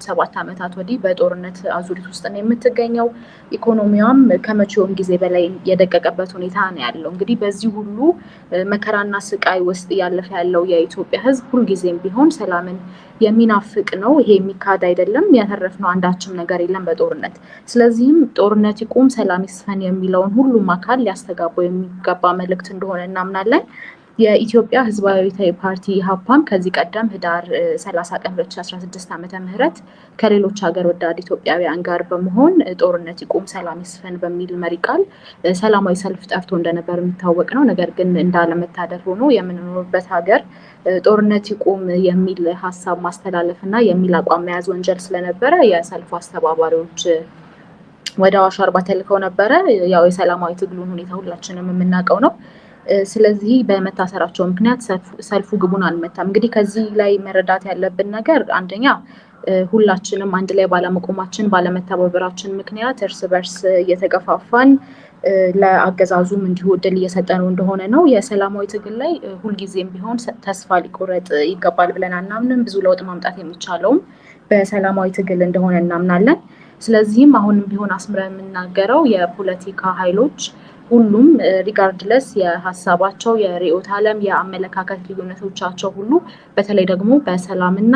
7 ዓመታት ወዲህ በጦርነት አዙሪት ውስጥ ነው የምትገኘው። ኢኮኖሚዋም ከመቼውም ጊዜ በላይ የደቀቀበት ሁኔታ ነው ያለው። እንግዲህ በዚህ ሁሉ መከራና ስቃይ ውስጥ ያለፈ ያለው የኢትዮጵያ ሕዝብ ሁልጊዜም ቢሆን ሰላምን የሚናፍቅ ነው። ይሄ የሚካድ አይደለም። ያተረፍነው አንዳችም ነገር የለም በጦርነት። ስለዚህም ጦርነት ይቁም፣ ሰላም ይስፈን የሚለውን ሁሉም አካል ሊያስተጋባው የሚገባ መልእክት እንደሆነ እናምናለን። የኢትዮጵያ ህዝባዊ አብዮታዊ ፓርቲ ኢህአፓም ከዚህ ቀደም ህዳር 30 ቀን 2016 ዓመተ ምህረት ከሌሎች ሀገር ወዳድ ኢትዮጵያውያን ጋር በመሆን ጦርነት ይቁም ሰላም ይስፈን በሚል መሪ ቃል ሰላማዊ ሰልፍ ጠርቶ እንደነበር የሚታወቅ ነው። ነገር ግን እንዳለመታደል ሆኖ የምንኖርበት ሀገር ጦርነት ይቁም የሚል ሀሳብ ማስተላለፍ እና የሚል አቋም መያዝ ወንጀል ስለነበረ የሰልፉ አስተባባሪዎች ወደ አዋሽ አርባ ተልከው ነበረ። ያው የሰላማዊ ትግሉን ሁኔታ ሁላችንም የምናውቀው ነው። ስለዚህ በመታሰራቸው ምክንያት ሰልፉ ግቡን አልመታም። እንግዲህ ከዚህ ላይ መረዳት ያለብን ነገር አንደኛ ሁላችንም አንድ ላይ ባለመቆማችን ባለመተባበራችን ምክንያት እርስ በርስ እየተገፋፋን ለአገዛዙም እንዲሁ እድል እየሰጠነው እንደሆነ ነው። የሰላማዊ ትግል ላይ ሁልጊዜም ቢሆን ተስፋ ሊቆረጥ ይገባል ብለን አናምንም። ብዙ ለውጥ ማምጣት የሚቻለውም በሰላማዊ ትግል እንደሆነ እናምናለን። ስለዚህም አሁንም ቢሆን አስምረን የምናገረው የፖለቲካ ኃይሎች ሁሉም ሪጋርድለስ የሀሳባቸው የርዕዮተ ዓለም የአመለካከት ልዩነቶቻቸው ሁሉ በተለይ ደግሞ በሰላምና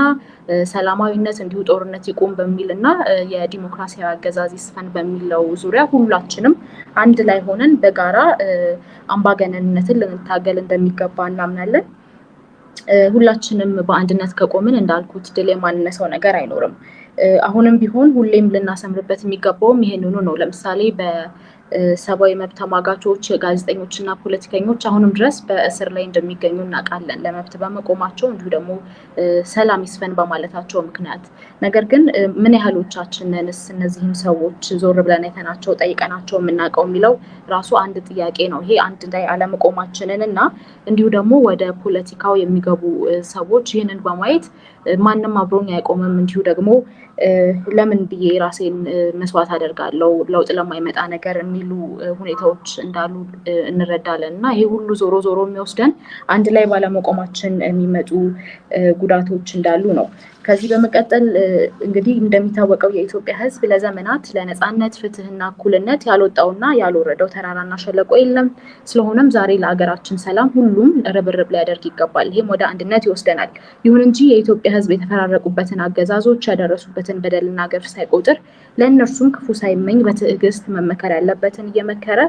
ሰላማዊነት እንዲሁ ጦርነት ይቁም በሚልና የዲሞክራሲያዊ አገዛዝ ይስፈን በሚለው ዙሪያ ሁላችንም አንድ ላይ ሆነን በጋራ አምባገነንነትን ልንታገል እንደሚገባ እናምናለን። ሁላችንም በአንድነት ከቆምን እንዳልኩት ድል የማንነሳው ነገር አይኖርም። አሁንም ቢሆን ሁሌም ልናሰምርበት የሚገባውም ይሄንኑ ነው። ለምሳሌ ሰብአዊ መብት ተሟጋቾች ጋዜጠኞች እና ፖለቲከኞች አሁንም ድረስ በእስር ላይ እንደሚገኙ እናውቃለን። ለመብት በመቆማቸው እንዲሁ ደግሞ ሰላም ይስፈን በማለታቸው ምክንያት። ነገር ግን ምን ያህሎቻችንንስ እነዚህም ሰዎች ዞር ብለን አይተናቸው ጠይቀናቸው የምናውቀው የሚለው ራሱ አንድ ጥያቄ ነው። ይሄ አንድ ላይ አለመቆማችንን እና እንዲሁ ደግሞ ወደ ፖለቲካው የሚገቡ ሰዎች ይህንን በማየት ማንም አብሮኝ አይቆምም እንዲሁ ደግሞ ለምን ብዬ ራሴን መስዋዕት አደርጋለሁ ለውጥ ለማይመጣ ነገር የሚሉ ሁኔታዎች እንዳሉ እንረዳለን እና ይሄ ሁሉ ዞሮ ዞሮ የሚወስደን አንድ ላይ ባለመቆማችን የሚመጡ ጉዳቶች እንዳሉ ነው። ከዚህ በመቀጠል እንግዲህ እንደሚታወቀው የኢትዮጵያ ሕዝብ ለዘመናት ለነፃነት ፍትህና እኩልነት ያልወጣውና ያልወረደው ተራራና ሸለቆ የለም። ስለሆነም ዛሬ ለሀገራችን ሰላም ሁሉም ርብርብ ሊያደርግ ይገባል። ይህም ወደ አንድነት ይወስደናል። ይሁን እንጂ የኢትዮጵያ ሕዝብ የተፈራረቁበትን አገዛዞች ያደረሱበትን በደልና ገፍ ሳይቆጥር ለእነርሱም ክፉ ሳይመኝ በትዕግስት መመከር ያለበትን እየመከረ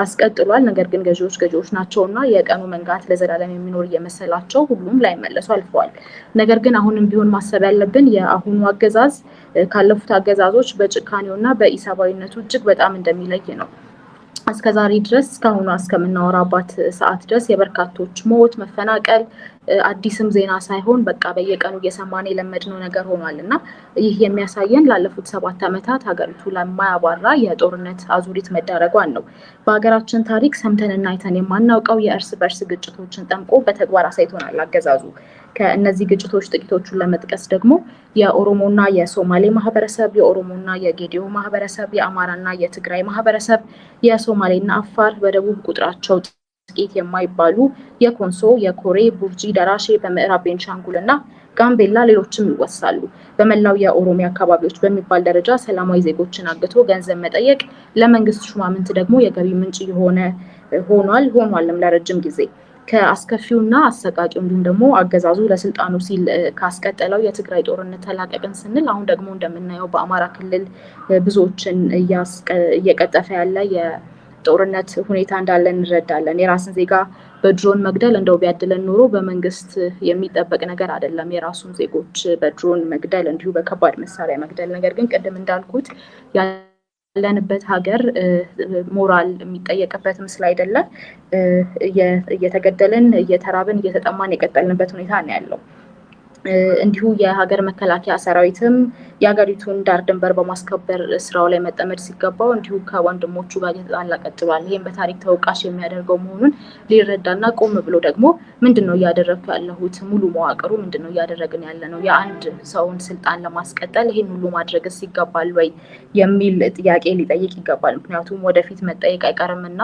አስቀጥሏል። ነገር ግን ገዢዎች ናቸውና የቀኑ መንጋት ለዘላለም የሚኖር እየመሰላቸው ሁሉም ላይመለሱ አልፈዋል። ነገር ግን አሁንም ቢሆን ማሰብ ያለብን የአሁኑ አገዛዝ ካለፉት አገዛዞች በጭካኔውና በኢሰብአዊነቱ እጅግ በጣም እንደሚለይ ነው። እስከዛሬ ድረስ እስካሁኑ እስከምናወራባት ሰዓት ድረስ የበርካቶች ሞት፣ መፈናቀል አዲስም ዜና ሳይሆን በቃ በየቀኑ እየሰማን የለመድነው ነገር ሆኗል እና ይህ የሚያሳየን ላለፉት 7 ዓመታት ሀገሪቱ ለማያባራ የጦርነት አዙሪት መዳረጓን ነው። በሀገራችን ታሪክ ሰምተንና አይተን የማናውቀው የእርስ በርስ ግጭቶችን ጠምቆ በተግባር አሳይቶናል አገዛዙ። ከእነዚህ ግጭቶች ጥቂቶቹን ለመጥቀስ ደግሞ የኦሮሞና የሶማሌ ማህበረሰብ፣ የኦሮሞና የጌዲዮ ማህበረሰብ፣ የአማራና የትግራይ ማህበረሰብ፣ የሶማሌና አፋር፣ በደቡብ ቁጥራቸው ጥቂት የማይባሉ የኮንሶ፣ የኮሬ፣ ቡርጂ፣ ደራሼ፣ በምዕራብ ቤንሻንጉል እና ጋምቤላ ሌሎችም ይወሳሉ። በመላው የኦሮሚያ አካባቢዎች በሚባል ደረጃ ሰላማዊ ዜጎችን አግቶ ገንዘብ መጠየቅ ለመንግስት ሹማምንት ደግሞ የገቢ ምንጭ ሆኗልም ለረጅም ጊዜ። ከአስከፊውና አሰቃቂው እንዲሁም ደግሞ አገዛዙ ለስልጣኑ ሲል ካስቀጠለው የትግራይ ጦርነት ተላቀቅን ስንል አሁን ደግሞ እንደምናየው በአማራ ክልል ብዙዎችን እየቀጠፈ ያለ የጦርነት ሁኔታ እንዳለ እንረዳለን። የራስን ዜጋ በድሮን መግደል እንደው ቢያድለን ኖሮ በመንግስት የሚጠበቅ ነገር አይደለም። የራሱን ዜጎች በድሮን መግደል እንዲሁ በከባድ መሳሪያ መግደል። ነገር ግን ቅድም እንዳልኩት ያለንበት ሀገር ሞራል የሚጠየቅበት ምስል አይደለም። እየተገደልን እየተራብን እየተጠማን የቀጠልንበት ሁኔታ ነው ያለው። እንዲሁ የሀገር መከላከያ ሰራዊትም የሀገሪቱን ዳር ድንበር በማስከበር ስራው ላይ መጠመድ ሲገባው እንዲሁ ከወንድሞቹ ጋር እየተጣላ ቀጥሏል። ይህም በታሪክ ተወቃሽ የሚያደርገው መሆኑን ሊረዳና ቆም ብሎ ደግሞ ምንድነው እያደረግኩ ያለሁት፣ ሙሉ መዋቅሩ ምንድነው እያደረግን ያለ ነው፣ የአንድ ሰውን ስልጣን ለማስቀጠል ይህን ሁሉ ማድረግስ ይገባል ወይ የሚል ጥያቄ ሊጠይቅ ይገባል። ምክንያቱም ወደፊት መጠየቅ አይቀርምና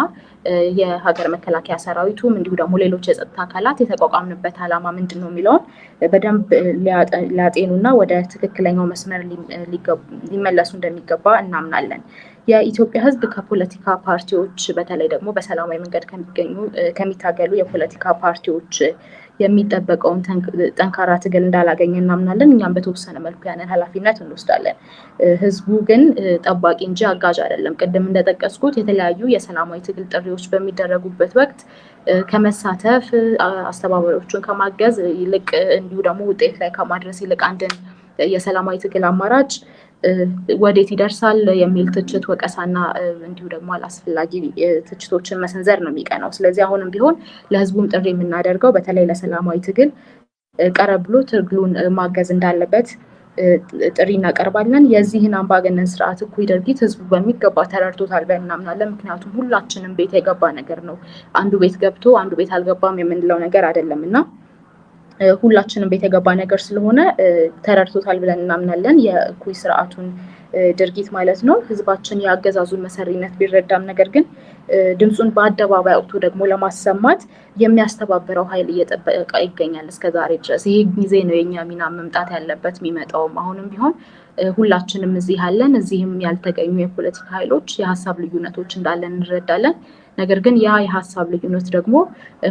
የሀገር መከላከያ ሰራዊቱም እንዲሁ ደግሞ ሌሎች የጸጥታ አካላት የተቋቋምንበት ዓላማ ምንድነው የሚለውን በደንብ በደንብ ሊያጤኑና ወደ ትክክለኛው መስመር ሊመለሱ እንደሚገባ እናምናለን። የኢትዮጵያ ሕዝብ ከፖለቲካ ፓርቲዎች በተለይ ደግሞ በሰላማዊ መንገድ ከሚታገሉ የፖለቲካ ፓርቲዎች የሚጠበቀውን ጠንካራ ትግል እንዳላገኘ እናምናለን። እኛም በተወሰነ መልኩ ያንን ኃላፊነት እንወስዳለን። ሕዝቡ ግን ጠባቂ እንጂ አጋዥ አይደለም። ቅድም እንደጠቀስኩት የተለያዩ የሰላማዊ ትግል ጥሪዎች በሚደረጉበት ወቅት ከመሳተፍ አስተባባሪዎቹን ከማገዝ ይልቅ እንዲሁ ደግሞ ውጤት ላይ ከማድረስ ይልቅ አንድን የሰላማዊ ትግል አማራጭ ወዴት ይደርሳል የሚል ትችት፣ ወቀሳና እንዲሁ ደግሞ አላስፈላጊ ትችቶችን መሰንዘር ነው የሚቀናው። ስለዚህ አሁንም ቢሆን ለህዝቡም ጥሪ የምናደርገው በተለይ ለሰላማዊ ትግል ቀረብ ብሎ ትግሉን ማገዝ እንዳለበት ጥሪ እናቀርባለን። የዚህን አምባገነን ስርዓት እኩይ ድርጊት ህዝቡ በሚገባ ተረድቶታል ብለን እናምናለን። ምክንያቱም ሁላችንም ቤት የገባ ነገር ነው። አንዱ ቤት ገብቶ አንዱ ቤት አልገባም የምንለው ነገር አይደለም እና ሁላችንም ቤት የገባ ነገር ስለሆነ ተረድቶታል ብለን እናምናለን። የእኩይ ስርዓቱን ድርጊት ማለት ነው። ህዝባችን የአገዛዙን መሰሪነት ቢረዳም ነገር ግን ድምፁን በአደባባይ አውጥቶ ደግሞ ለማሰማት የሚያስተባብረው ኃይል እየጠበቀ ይገኛል እስከዛሬ ድረስ። ይህ ጊዜ ነው የኛ ሚና መምጣት ያለበት የሚመጣውም። አሁንም ቢሆን ሁላችንም እዚህ ያለን እዚህም ያልተገኙ የፖለቲካ ኃይሎች የሀሳብ ልዩነቶች እንዳለን እንረዳለን። ነገር ግን ያ የሀሳብ ልዩነት ደግሞ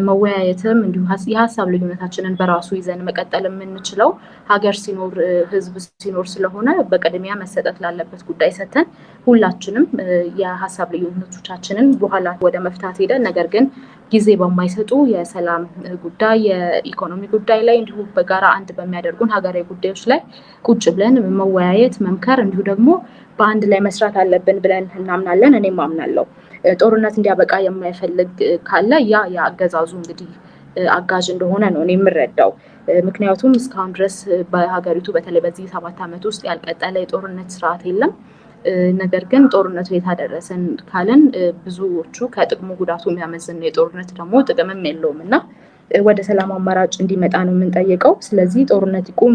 መወያየትም እንዲሁ የሀሳብ ልዩነታችንን በራሱ ይዘን መቀጠል የምንችለው ሀገር ሲኖር ህዝብ ሲኖር ስለሆነ በቅድሚያ መሰጠት ላለበት ጉዳይ ሰተን ሁላችንም የሀሳብ ልዩነቶቻችንን በኋላ ወደ መፍታት ሄደን ነገር ግን ጊዜ በማይሰጡ የሰላም ጉዳይ፣ የኢኮኖሚ ጉዳይ ላይ እንዲሁ በጋራ አንድ በሚያደርጉን ሀገራዊ ጉዳዮች ላይ ቁጭ ብለን መወያየት፣ መምከር እንዲሁ ደግሞ በአንድ ላይ መስራት አለብን ብለን እናምናለን። እኔም አምናለሁ። ጦርነት እንዲያበቃ የማይፈልግ ካለ ያ የአገዛዙ እንግዲህ አጋዥ እንደሆነ ነው እኔ የምረዳው። ምክንያቱም እስካሁን ድረስ በሀገሪቱ በተለይ በዚህ 7 ዓመት ውስጥ ያልቀጠለ የጦርነት ስርዓት የለም። ነገር ግን ጦርነቱ የታደረሰን ካለን ብዙዎቹ ከጥቅሙ ጉዳቱ የሚያመዝን ነው። የጦርነት ደግሞ ጥቅምም የለውም እና ወደ ሰላም አማራጭ እንዲመጣ ነው የምንጠይቀው። ስለዚህ ጦርነት ይቁም፣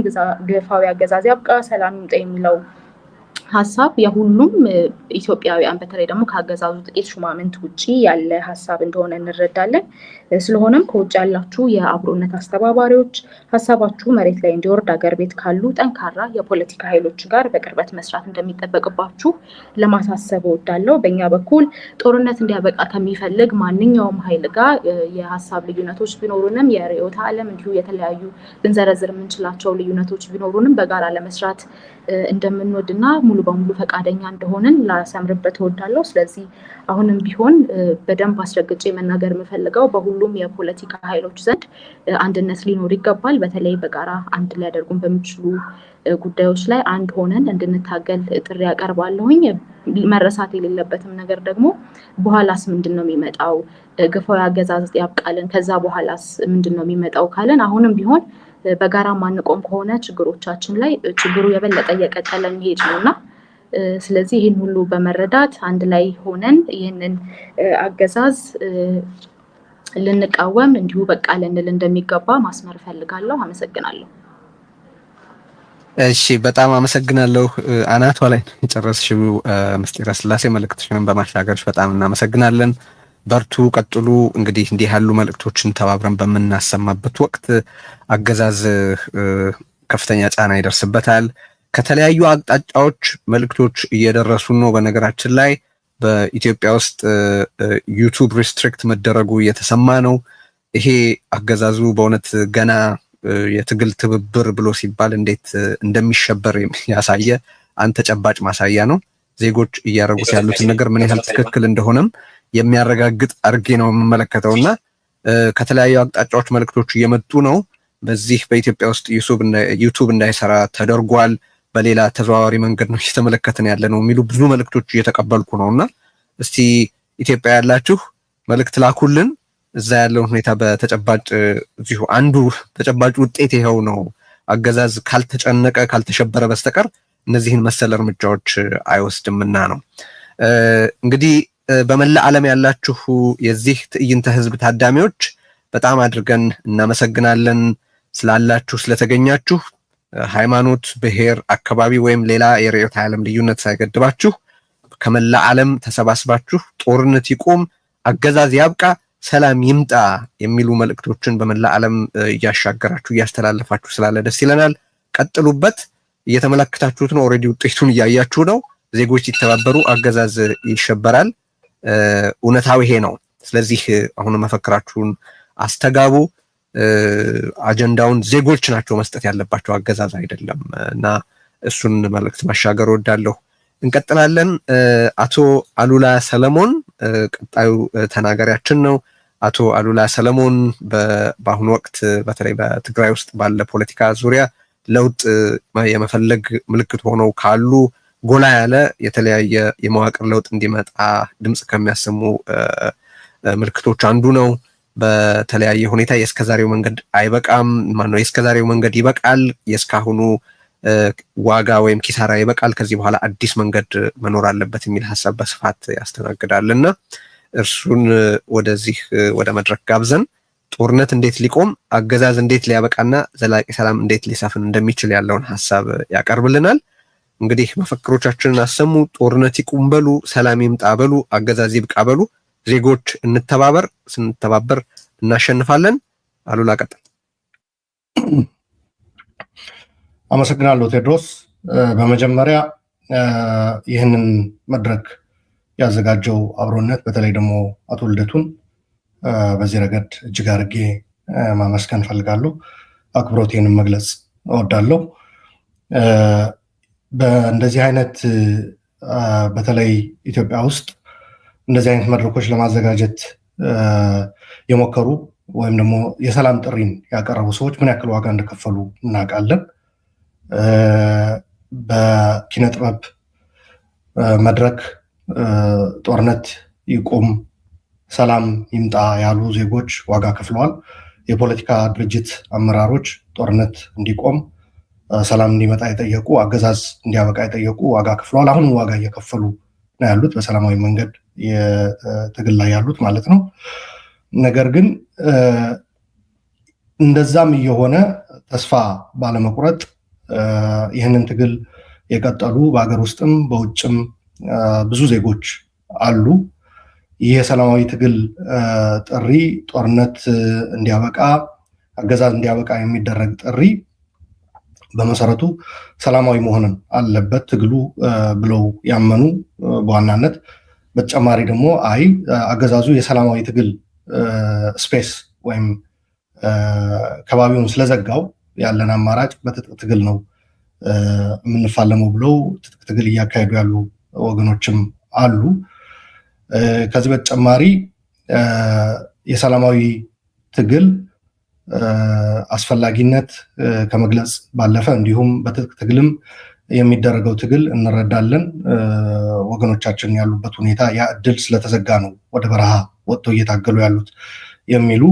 ግፋዊ አገዛዝ ያብቃ፣ ሰላም ይምጣ የሚለው ሀሳብ የሁሉም ኢትዮጵያውያን በተለይ ደግሞ ከአገዛዙ ጥቂት ሹማምንት ውጪ ያለ ሀሳብ እንደሆነ እንረዳለን። ስለሆነም ከውጭ ያላችሁ የአብሮነት አስተባባሪዎች ሀሳባችሁ መሬት ላይ እንዲወርድ አገር ቤት ካሉ ጠንካራ የፖለቲካ ኃይሎች ጋር በቅርበት መስራት እንደሚጠበቅባችሁ ለማሳሰብ እወዳለሁ። በእኛ በኩል ጦርነት እንዲያበቃ ከሚፈልግ ማንኛውም ኃይል ጋር የሀሳብ ልዩነቶች ቢኖሩንም የርዕዮተ ዓለም እንዲሁ የተለያዩ ልንዘረዝር የምንችላቸው ልዩነቶች ቢኖሩንም በጋራ ለመስራት እንደምንወድና ሙሉ በሙሉ ፈቃደኛ እንደሆንን ላሰምርበት እወዳለሁ። ስለዚህ አሁንም ቢሆን በደንብ አስረግጬ መናገር የምፈልገው በሁሉም የፖለቲካ ኃይሎች ዘንድ አንድነት ሊኖር ይገባል። በተለይ በጋራ አንድ ሊያደርጉን በሚችሉ ጉዳዮች ላይ አንድ ሆነን እንድንታገል ጥሪ ያቀርባለሁኝ። መረሳት የሌለበትም ነገር ደግሞ በኋላስ ምንድን ነው የሚመጣው? ግፋዊ አገዛዝ ያብቃልን፣ ከዛ በኋላስ ምንድን ነው የሚመጣው ካለን አሁንም ቢሆን በጋራ ማንቆም ከሆነ ችግሮቻችን ላይ ችግሩ የበለጠ እየቀጠለ የሚሄድ ነው እና ስለዚህ ይህን ሁሉ በመረዳት አንድ ላይ ሆነን ይህንን አገዛዝ ልንቃወም እንዲሁ በቃ ልንል እንደሚገባ ማስመር እፈልጋለሁ። አመሰግናለሁ። እሺ፣ በጣም አመሰግናለሁ። አናቷ ላይ የጨረስሽው ምስጢረ ስላሴ መልእክትሽንም በማሻገርሽ በጣም እናመሰግናለን። በርቱ፣ ቀጥሉ። እንግዲህ እንዲህ ያሉ መልእክቶችን ተባብረን በምናሰማበት ወቅት አገዛዝ ከፍተኛ ጫና ይደርስበታል። ከተለያዩ አቅጣጫዎች መልእክቶች እየደረሱ ነው። በነገራችን ላይ በኢትዮጵያ ውስጥ ዩቲዩብ ሪስትሪክት መደረጉ እየተሰማ ነው። ይሄ አገዛዙ በእውነት ገና የትግል ትብብር ብሎ ሲባል እንዴት እንደሚሸበር ያሳየ አንድ ተጨባጭ ማሳያ ነው። ዜጎች እያደረጉት ያሉትን ነገር ምን ያህል ትክክል እንደሆነም የሚያረጋግጥ አድርጌ ነው የምመለከተውና ከተለያዩ አቅጣጫዎች መልእክቶች እየመጡ ነው። በዚህ በኢትዮጵያ ውስጥ ዩቲዩብ እንዳይሰራ ተደርጓል፣ በሌላ ተዘዋዋሪ መንገድ ነው እየተመለከትን ያለ ነው የሚሉ ብዙ መልእክቶች እየተቀበልኩ ነውና እስቲ ኢትዮጵያ ያላችሁ መልእክት ላኩልን። እዛ ያለውን ሁኔታ በተጨባጭ እዚሁ አንዱ ተጨባጭ ውጤት ይሄው ነው። አገዛዝ ካልተጨነቀ ካልተሸበረ በስተቀር እነዚህን መሰል እርምጃዎች አይወስድምና ነው። እንግዲህ በመላ ዓለም ያላችሁ የዚህ ትዕይንተ ህዝብ ታዳሚዎች በጣም አድርገን እናመሰግናለን ስላላችሁ ስለተገኛችሁ። ሃይማኖት፣ ብሔር፣ አካባቢ ወይም ሌላ የርዕዮተ ዓለም ልዩነት ሳይገድባችሁ ከመላ ዓለም ተሰባስባችሁ ጦርነት ይቁም፣ አገዛዝ ያብቃ፣ ሰላም ይምጣ የሚሉ መልእክቶችን በመላ ዓለም እያሻገራችሁ እያስተላለፋችሁ ስላለ ደስ ይለናል። ቀጥሉበት። እየተመለከታችሁት ነው። ኦልሬዲ ውጤቱን እያያችሁ ነው። ዜጎች ሲተባበሩ አገዛዝ ይሸበራል። እውነታው ይሄ ነው። ስለዚህ አሁን መፈክራችሁን አስተጋቡ። አጀንዳውን ዜጎች ናቸው መስጠት ያለባቸው፣ አገዛዝ አይደለም እና እሱን መልእክት ማሻገር ወዳለሁ። እንቀጥላለን። አቶ አሉላ ሰለሞን ቀጣዩ ተናጋሪያችን ነው። አቶ አሉላ ሰለሞን በአሁኑ ወቅት በተለይ በትግራይ ውስጥ ባለ ፖለቲካ ዙሪያ ለውጥ የመፈለግ ምልክት ሆነው ካሉ ጎላ ያለ የተለያየ የመዋቅር ለውጥ እንዲመጣ ድምጽ ከሚያሰሙ ምልክቶች አንዱ ነው። በተለያየ ሁኔታ የእስከዛሬው መንገድ አይበቃም፣ ማነው የእስከዛሬው መንገድ ይበቃል፣ የእስካሁኑ ዋጋ ወይም ኪሳራ ይበቃል፣ ከዚህ በኋላ አዲስ መንገድ መኖር አለበት የሚል ሀሳብ በስፋት ያስተናግዳልና እርሱን ወደዚህ ወደ መድረክ ጋብዘን ጦርነት እንዴት ሊቆም፣ አገዛዝ እንዴት ሊያበቃና ዘላቂ ሰላም እንዴት ሊሰፍን እንደሚችል ያለውን ሀሳብ ያቀርብልናል። እንግዲህ መፈክሮቻችንን አሰሙ። ጦርነት ይቁም በሉ፣ ሰላም ይምጣ በሉ፣ አገዛዝ ይብቃ በሉ፣ ዜጎች እንተባበር፣ ስንተባበር እናሸንፋለን። አሉላ ቀጥል። አመሰግናለሁ ቴድሮስ። በመጀመሪያ ይህንን መድረክ ያዘጋጀው አብሮነት በተለይ ደግሞ አቶ ልደቱን በዚህ ረገድ እጅግ አድርጌ ማመስገን ፈልጋለሁ። አክብሮቴንም መግለጽ እወዳለሁ። በእንደዚህ አይነት በተለይ ኢትዮጵያ ውስጥ እንደዚህ አይነት መድረኮች ለማዘጋጀት የሞከሩ ወይም ደግሞ የሰላም ጥሪን ያቀረቡ ሰዎች ምን ያክል ዋጋ እንደከፈሉ እናውቃለን። በኪነ ጥበብ መድረክ ጦርነት ይቁም፣ ሰላም ይምጣ ያሉ ዜጎች ዋጋ ከፍለዋል። የፖለቲካ ድርጅት አመራሮች ጦርነት እንዲቆም፣ ሰላም እንዲመጣ የጠየቁ፣ አገዛዝ እንዲያበቃ የጠየቁ ዋጋ ከፍለዋል። አሁንም ዋጋ እየከፈሉ ነው ያሉት፣ በሰላማዊ መንገድ የትግል ላይ ያሉት ማለት ነው። ነገር ግን እንደዛም እየሆነ ተስፋ ባለመቁረጥ ይህንን ትግል የቀጠሉ በሀገር ውስጥም በውጭም ብዙ ዜጎች አሉ። ይህ የሰላማዊ ትግል ጥሪ ጦርነት እንዲያበቃ፣ አገዛዝ እንዲያበቃ የሚደረግ ጥሪ በመሰረቱ ሰላማዊ መሆንን አለበት ትግሉ ብለው ያመኑ በዋናነት በተጨማሪ ደግሞ አገዛዙ የሰላማዊ ትግል ስፔስ ወይም ከባቢውን ስለዘጋው ያለን አማራጭ በትጥቅ ትግል ነው የምንፋለመው ብለው ትጥቅ ትግል እያካሄዱ ያሉ ወገኖችም አሉ። ከዚህ በተጨማሪ የሰላማዊ ትግል አስፈላጊነት ከመግለጽ ባለፈ እንዲሁም በትጥቅ ትግልም የሚደረገው ትግል እንረዳለን፣ ወገኖቻችን ያሉበት ሁኔታ ያ እድል ስለተዘጋ ነው ወደ በረሃ ወጥተው እየታገሉ ያሉት የሚሉ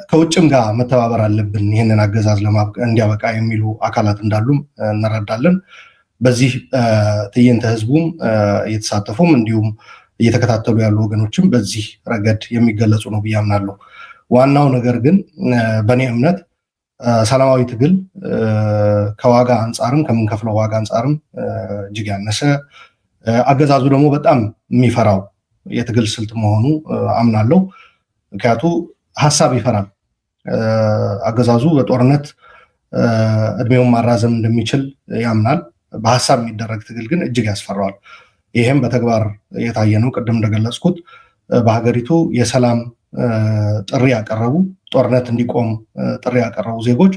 ከውጭም ጋር መተባበር አለብን ይህንን አገዛዝ እንዲያበቃ የሚሉ አካላት እንዳሉም እንረዳለን። በዚህ ትዕይንተ ህዝቡም እየተሳተፉም እንዲሁም እየተከታተሉ ያሉ ወገኖችም በዚህ ረገድ የሚገለጹ ነው ብዬ አምናለሁ። ዋናው ነገር ግን በእኔ እምነት ሰላማዊ ትግል ከዋጋ አንጻርም ከምንከፍለው ዋጋ አንጻርም እጅግ ያነሰ፣ አገዛዙ ደግሞ በጣም የሚፈራው የትግል ስልት መሆኑ አምናለሁ። ምክንያቱ ሀሳብ ይፈራል። አገዛዙ በጦርነት እድሜውን ማራዘም እንደሚችል ያምናል። በሀሳብ የሚደረግ ትግል ግን እጅግ ያስፈራዋል። ይህም በተግባር የታየ ነው። ቅድም እንደገለጽኩት በሀገሪቱ የሰላም ጥሪ ያቀረቡ፣ ጦርነት እንዲቆም ጥሪ ያቀረቡ ዜጎች